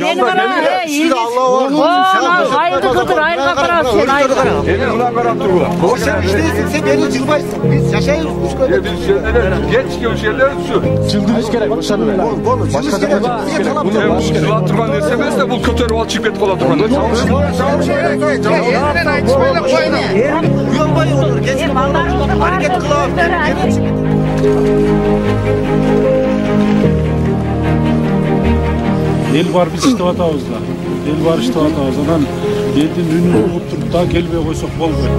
Seni kara, iyi. Ayıldı kıdır, ayılga kara, sen ayılga. Ulan karap dur ulan. O sen işteysin, sen beni cırbaysın. Biz yaşayırız bu köyde. Biz şeyler, geç gibi şeyler şu. Çıldırış gerek, boşanın öyle. Başka gerek. Niye talap Bu sıla turgan desemez de bu kötü ol çıkıp kola turgan. Uyalmayı olur. Geçin hareket kılavuz. El var biz işte atamızda. El var işte atamızda. Lan elin ününü unutup da gelmeye koysak bolmuyor.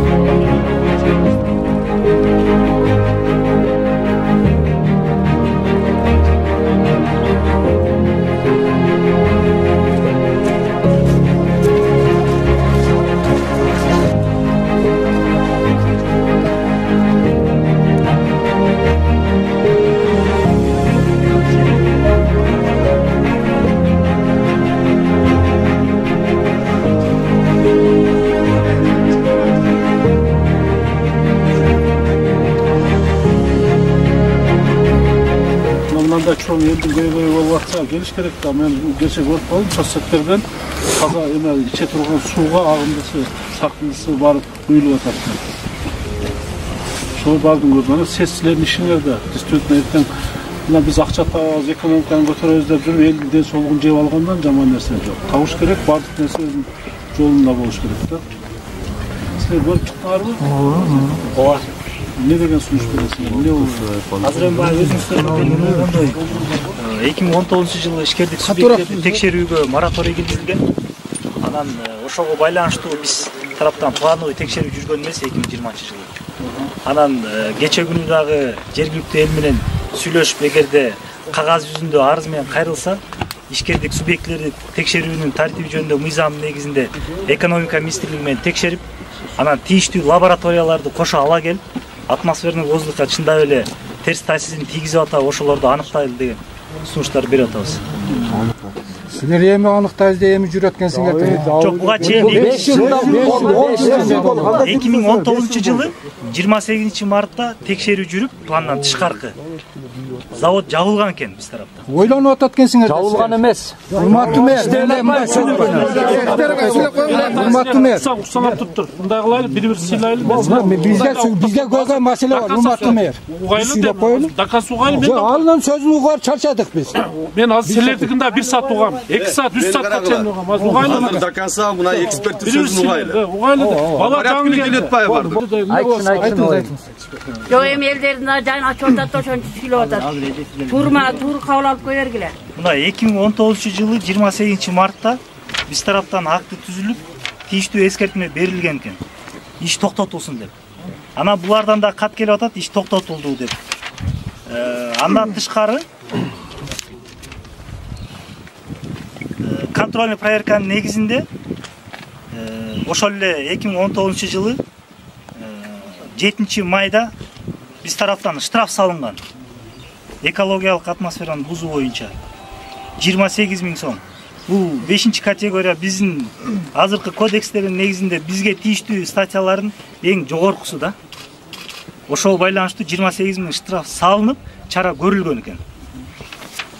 Da çoğun elдің көй-көй болуатса келіш керек та. Мен gerçek көріп қалдым соцсеттерден таза эме içe тұрған суға ағындысы, сақындысы барып құйылып атады. Сол бардың көрдім. Сестердің ішіңерде действительно ертең мына біз ақша табамыз, экономиканы көтереміз деп жүріп елдің денсаулығын жеп алғандан жаман нәрсе жоқ. Табыш керек, барлық нәрсенің жолында болуш керек та. Сіздер көріп шықтыңар ма? Ne деген sunuş бересіңер? Ne olur? Азыр эми өзүңүздөр билгендей 2019-жылы ишкердик субъекттерди текшерүүгө мораторий киргизилген. Анан ошого байланыштуу биз тараптан плановый текшерүү жүргөн эмес 2020-жылы. Анан кече күнү дагы жергиликтүү эл менен сүйлөшүп, эгерде кагаз жүзүндө арыз менен кайрылса, ишкердик субъекттерди текшерүүнүн тартиби жөнүндө мыйзамдын негизинде экономика министрлиги менен текшерип, анан тийиштүү лабораторияларды кошо ала келип, атмосферный воздухка чындап эле терс таасирин тийгизип атабы, ошолорду аныктайлы деген сунуштар берип атабыз. Силер эми аныктайбыз деп эми жүрүп аткансыңар. Жок, буга чейин 2019-жылы 28 мартта текшерүү жүрүп, пландан тышкаркы завод жабылган экен биз тарапта. Ойлонуп атат экенсиңер. Жабылган эмес. Урматтуу мэр, урматтуу мэр. Санап туруптур. Мындай кылайлы, бири-бир сыйлайлы. Бизге көйгөн маселе бар, урматтуу мэр. Дакас угайлы. Жок, анын сөзүн угап чарчадык биз. Мен азыр силердикинде 1 саат угам, 2 саат, 3 саатка чейин угам. Азыр угайлы. Дакаса мына эксперт сөзүн угайлы. Угайлы. Бала жаңы келет бай бар. Айтыңыз. Жок, эми элдердин жайын ачып атат, ошончу сүйлөп атат. Тур кабыл алып кой бергиле. Мына 2019-жылы 28 мартта биз тараптан акты түзүлүп, тийиштүү эскертме берилген экен. Иш токтотулсун деп. Анан булардан да кат келип атат, иш токтотулду деп. Андан тышкары контрольный проверканын негизинде ошол эле 2019-жылы 7 майда биз тараптан штраф салынган. Экологиялык атмосфераны бузуу боюнча 28 000 сом. Бул 5-категория биздин азыркы кодекстердин негизинде бизге тийиштүү статьялардын эң жогоркусу да. Ошого байланыштуу 28 000 штраф салынып, чара көрүлгөн экен.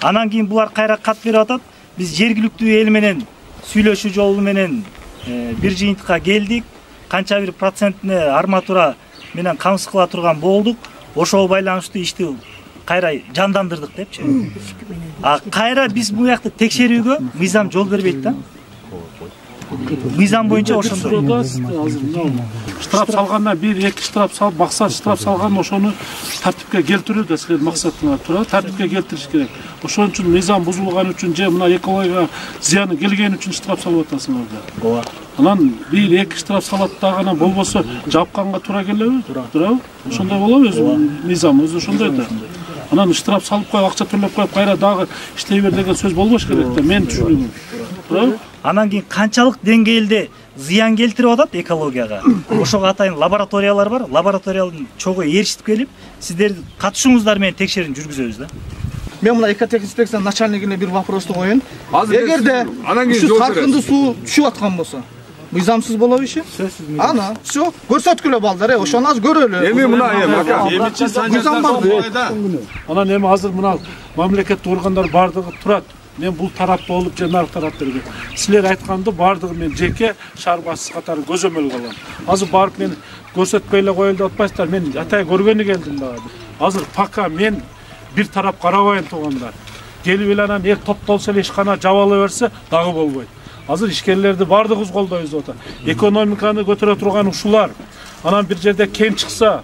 Анан кийин булар кайра кат берип атат. Биз жергиликтүү эл менен сүйлөшүү жолу менен бир жыйынтыкка келдик. Канча бир процентине арматура менен камсыз кыла турган болдук. Ошого байланыштуу ишти кайра жандандырдык депчи. Кайра биз бул жакты текшерүүгө мыйзам жол бербейт да. Мыйзам боюнча ошондой. Штраф салгандан 1-2 штраф салып, максат штраф салган ошону тартипке келтирүү да силердин максатыңар тура, тартипке келтириш керек. Ошон үчүн мыйзам бузулган үчүн же мына экологияга зыяны келген үчүн штраф салып атасыңар да. Ооба. Анан 1-2 штраф салат дагы анан болбосо жапканга туура келеби? Туурабы? Ошондой болобу өзү мыйзам өзү ошондой да. Анан штраф салып коюп, акча төлөп коюп, кайра дагы иштей бер деген сөз болбош керек да. Мен түшүнүгүм. Туурабы? Анан кийин канчалык деңгээлде зыян келтирип атат экологияга. Ошого атайын лабораториялар бар. Лабораториялардын чогуу ээрчитип келип, сиздердин катышуңуздар менен текшерүүнү жүргүзөбүз да. Мен мына экотехинспекция начальнигине бир вопросту коеюн. Эгерде ушу таркынды суу түшүп аткан болсо, мыйзамсыз болобу иши? Ана, всё, көрсөткүлө балдар, ошону аз көрөлү. Эми мына ака, мыйзам бар. Анан эми азыр мына мамлекеттик органдар бардыгы турат. мен бул тарапта болуп же наркы тарапта берем. Силер айтканды бардыгы мен жеке шаар башчысы катары көзөмөлгө алам. Азыр барып мен көрсөтпөй эле коелу деп атпайсыздар. Мен атай көргөнү келдим дагы. Азыр пока мен бир тарап карабайын туугандар. Келип эле анан эл топтолсо эле ишкана жабыла берсе дагы болбойт. Азыр ишкерлерди бардыгыбыз колдойбуз деп атат. Экономиканы көтөрө турган ушулар. Анан бир жерде кем чыкса,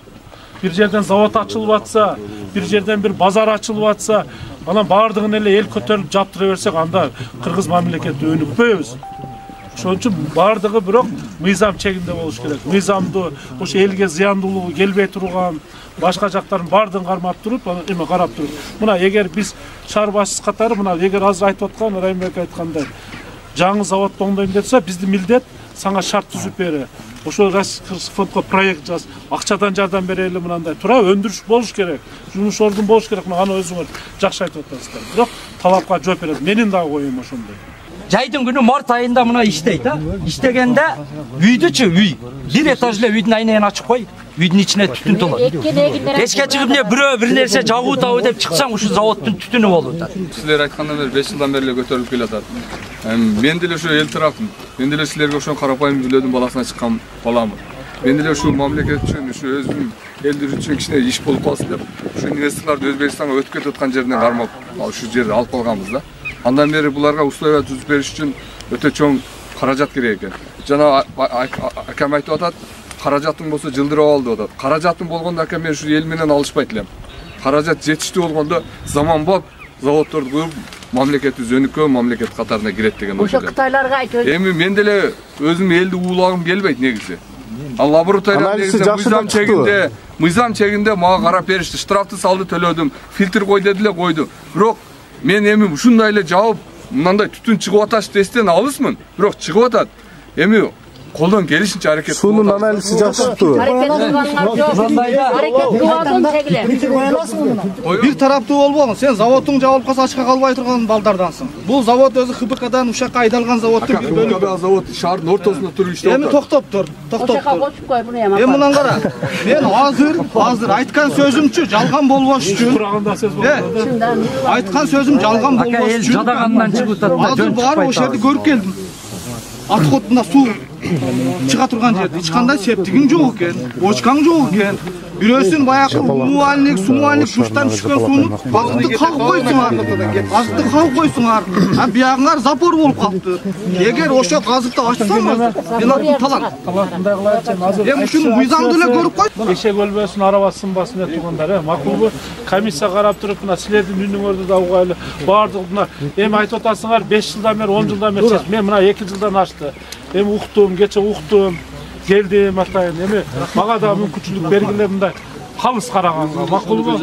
bir жерден завод açılıp atsa, bir жерден bir bazar açılıp atsa, анан бардыгын эле эл көтөрүп жаптыра берсек, анда кыргыз мамлекети өнүкпөйбүз. Ошон үчүн бардыгы бирок мыйзам чегинде болуш керек. Мыйзамды ошо элге зыяндуулугу келбей турган, башка жактарын бардыгын кармап туруп, анан эме карап туруп. Мына эгер биз шаар башчысы катары, мына эгер азыр айтып аткан Райымбек айткандай, жаңы заводду оңдойм десе, биздин милдет сага шарт түзүп бере. Ошо Кыргыз фондго проект жаз, акчадан жардам берели мынандай. Тура өндүрүш болуш керек. Жумуш ордун болуш керек. Аны өзүңөр жакшы айтып атасыздар. Бирок талапка жооп берет. Менин дагы коюм ошондой. Жайдын күнү март айында мына иштейт, а? Иштегенде үйдүчү үй. Бир этажлы үйдүн айнегин ачып кой. Үйдүн ичине түтүн толот. Эчке чыгып эмне бирөө бир нерсе жагуу табы деп чыксаң, ушу заводдун түтүнү болуп атат. Силер айткандан бери 5 жылдан бери эле көтөрүлүп келатат. Мен деле ошо эл тараптын. Мен деле силерге ошо карапайым үйлөдүн баласына чыккан баламын. Мен деле ушул мамлекет үчүн, ушу өзүнүн элдер үчүн кичине иш болуп калсын деп, ушу инвесторлорду Өзбекстанга өтүп кетип аткан жеринен кармап, ушу жерди алып калганбыз да. Андан бери буларга условия түзүп бериш үчүн өтө чоң каражат керек экен. Жана акам айтып атат, каражатың болсо жылдырып ал деп атат. Каражатың болгондо акам мен ушу эл менен алышпайт элем. Каражат жетиштүү болгондо заманбап заводдорду куруп, мамлекетибиз өнүккөн мамлекет катарына кирет деген ой. Ошо Кытайларга айтып. Эми мен деле өзүм элди уулагым келбейт негизи. Ал лаборатория негизи мыйзам чегинде мага карап беришти. Штрафты салды, төлөдүм. Фильтр кой дедиле, койду. Бирок мен эми ушундай эле жабып, мындай түтүн чыгып атат десем алысмын. Бирок чыгып атат. Эми колдон келишинче аракет кылып. Суунун анализи жакшыптуу. Бир тараптуу болбогун. Сен заводдун жабылып калса ачка калбай турган балдардансың. Бул завод өзү ХБКдан ушакка айдалган заводдун бир бөлүгү. Завод шаардын ортосунда туруп иштеп атат. Эми токтоп тур. Эми мындан кара. Мен азыр айткан сөзүмчү жалган болбош үчүн. Айткан сөзүм жалган болбош үчүн. Жадагандан чыгып атат. Азыр бар ошол жерди көрүп келдим. Атходунда суу чыга турган жерде эч кандай септигиң жок экен, бочкаң жок экен. Бирөөсүн баягы умувальник, сумувальник душтан түшкөн сууну азыкты калып койсуңар. Азыкты калып койсуңар. А биягыңар запор болуп калыпты. Эгер ошо азыкты ачсаң, мен атын Талантындай кылайынчы. Азыр эми ушуну мыйзамды эле көрүп кой. Эшек өлбөсүн арабасы сынбасын деп тургандар, макулбу? Комиссия карап туруп, мына силердин үнүңөрдү да угайлы. Бардыгына эми айтып атасыңар 5 жылдан бери, 10 жылдан бери. Мен мына 2 жылдан ашты. Эми уктум, кече уктум. Geldim atayın, değil mi? Bana da mümkünçülük belgelerinde kalız karaganга, makul mu?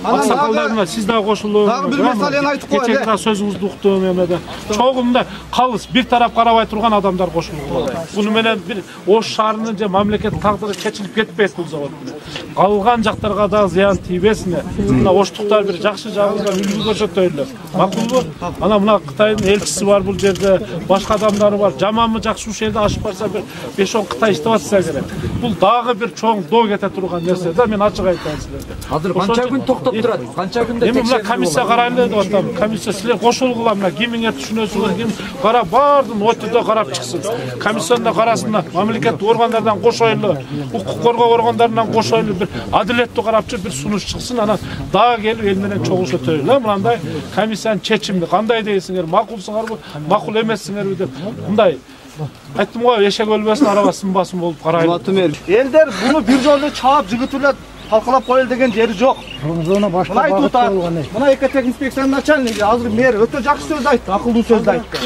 Aksakallarına siz daha koşulun. Daha bir meseleni aytıp koy. Geçen kadar sözünüzü uqtum emede. Çoğunda kalız, bir taraf karabay turgan adamlar koşulun. Bunu menen bir oş şarının mamleket taqdiri keçilip ketpeyt bu zavod. Kalgan jaktarga da ziyan тийбесине. Мына оштуктар bir жакшы жагында үлгү көрсөтөйлөр. Макулбу? Ана мына Кытайдын элчиси бар бул жерде, башка адамдары бар. Жаманбы жакшы ушул жерде ашып барса bir 5-10 Кытай иштеп атса керек. Бул дагы bir чоң доо кете турган нерсе да, мен ачык айтайын силерге. Азыр канча күн токтоп турат? Канча күндө текшерүү? Эми мына комиссия карайлы деп атам. Комиссия силер кошулгула мына кимиңе түшүнөсүңөр, ким кара бардын отуда карап чыксын. Комиссияда карасына мамлекеттик органдардан кошойлу, укук коргоо органдарынан кошойлу bir adalettүү карапчы bir сунуш чыксын, анан дагы келип эл менен чогулушөтөйлү. Мындай комиссиянын чечими кандай дейсиңер? Макулсуңарбы, макул эмессиңерби деп мындай айттым го, эшек өлбөсүн арабасы сынбасын болуп карайлы. Элдер буну бир жолу чаап жыгытып эле талкалап коелу деген жери жок. Мына айтып атат. Мына экотех инспекциянын начальниги азыр мэр өтө жакшы сөз айтты, акылдуу сөз айтты.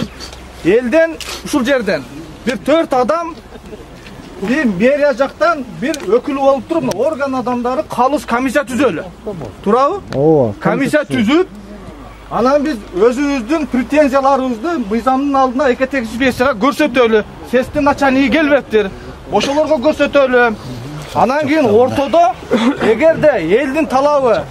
Элден ушул жерден bir 4 адам bir meriya жактан bir өкүлү болуп туруп, орган адамдары калыс комиссия түзөлү. Туурабы? Ооба. Комиссия түзүп, анан биз өзүбүздүн претензияларыбызды мыйзамдын алдына экотех инспекцияга көрсөтөлү. СЭСтин начальниги келбептир. Ошолорго көрсөтөлү. Анан кийин ортодо эгерде элдин талабы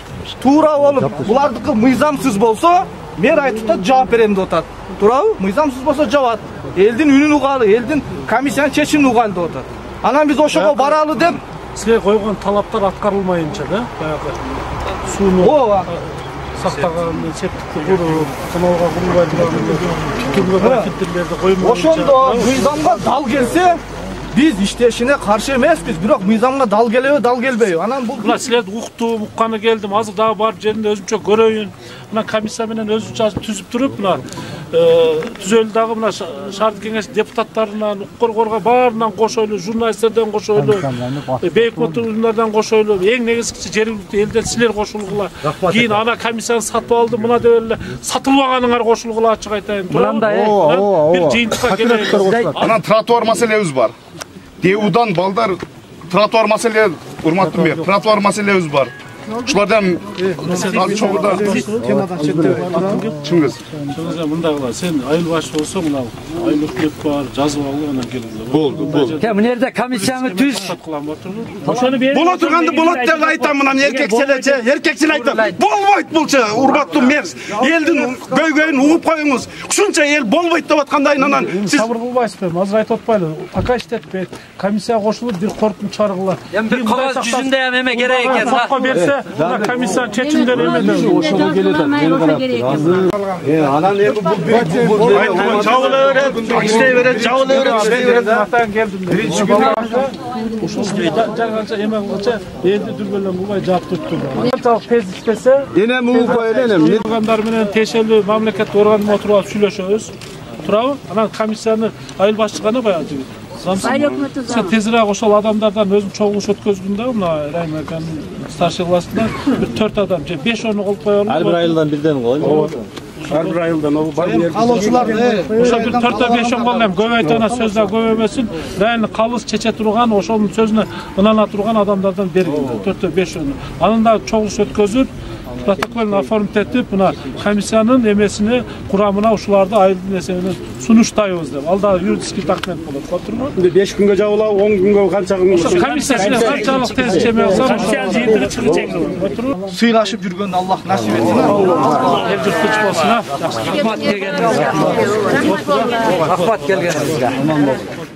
туура болуп, булардыкы мыйзамсыз болсо, мэр айтып да жооп берем деп атат. Туурабы? Мыйзамсыз болсо жабат. Элдин үнүн угалы, элдин комиссиянын чечимин угалы деп атат. Анан биз ошого баралы деп силер койгон талаптар аткарылмайынча да, баягы сууну. Ооба. сактаганды, септикти куруп, каналга курбай турган түтүнгө фильтрлерди коймой. Ошондо мыйзамга дал келсе, biz işleşine karşı emesiz, bирок мыйзамга дал келеби, дал келбейби. Анан бул мына силерди уктум, укканы келдим. Азыр дагы барып жеринде өзүмчө көрөйүн. Мына комиссия менен өзүнчө түзүп туруп, мына түзөлү дагы мына шаардык кеңеш депутаттарынан, укук-коргоорго баарынан кошойлу, журналисттерден кошойлу, бейөкмөттүк уюмдардан кошойлу, эң негизгиси жергиликтүү элден силер кошулгула. Кийин ана комиссияны сатып алды, мына деп эле сатылбаганыңар кошулгула, ачык айтайын. Мындай бир жыйынтыкка келейик. Анан тротуар маселебиз бар. Деудан балдар тротуар маселе, урматтуу мэр, тротуар маселебиз бар. Ушулардан чогурда темадан четтеп турабы? Чыңгыз. Мындай кыла, сен айыл башы болсоң, мына айыл өкмөт бар, жазып алып анан келгиле. Болду. Мына жерде комиссияны түз. Ошону бер. Бола турганды болот деп айтам, мына эркекчиле айтам. Болбойт булчу, урматтуу мэр. Элдин көйгөйүн угуп коюңуз. Ушунча эл болбойт деп аткандай анан сиз сабыр кылбайсызбы? Азыр айтып атпайлы. Пока иштетпейт. Комиссия кошулуп бир коркунуч чыгаргыла. Эми бир кагаз жүзүндө эме керек экен. Сакка берсе, мына комиссия чечимдер эмеде. Ошого келет. анан эми бул жабыла берет, иштей берет, жабыла берет, иштей берет. Атан келдим. Биринчи күнү ушул жаңача эме кылча элди дүрбөлөн кылбай жаап туруптур. Канчалык тез иштесе, Энем укпай элем. органдар менен тиешелүү мамлекеттик орган отуруп алып сүйлөшөбүз. Турабы? Анан комиссияны айыл башчыгына коёбуз жигит. Sen tezirek ошол адамдардан өзүң чогулуш өткөзгүн да, мына Раймаканын старший классында бир 4 адам же 5 орун колуп коелу. Ар бир айылдан бирден койгон. Ар бир айылдан ол бар. Калоочуларды ошо бир 4-5 колу эми көп айтана сөз да көп эмесин. Райны калыс чече турган, ошонун сөзүнө ынана турган адамдардан бергин. 4-5 орун. Анын да чогулуш өткөзүп, протоколун оформить этип, мына комиссиянын эмесине курамына ушуларды айылдын эсебинен сунуштайбыз деп. Ал да юридический документ болот. Турбу? 5 күнгө жабылап, 10 күнгө канча күнгө. Комиссияны канчалык тез чеме алса, комиссияны жыйынтыгы чыгычак. Сыйлашып жүргөндө Аллах насип этсин. Эл журт тынч болсун, а. Рахмат келгениңизге. Рахмат келгениңизге.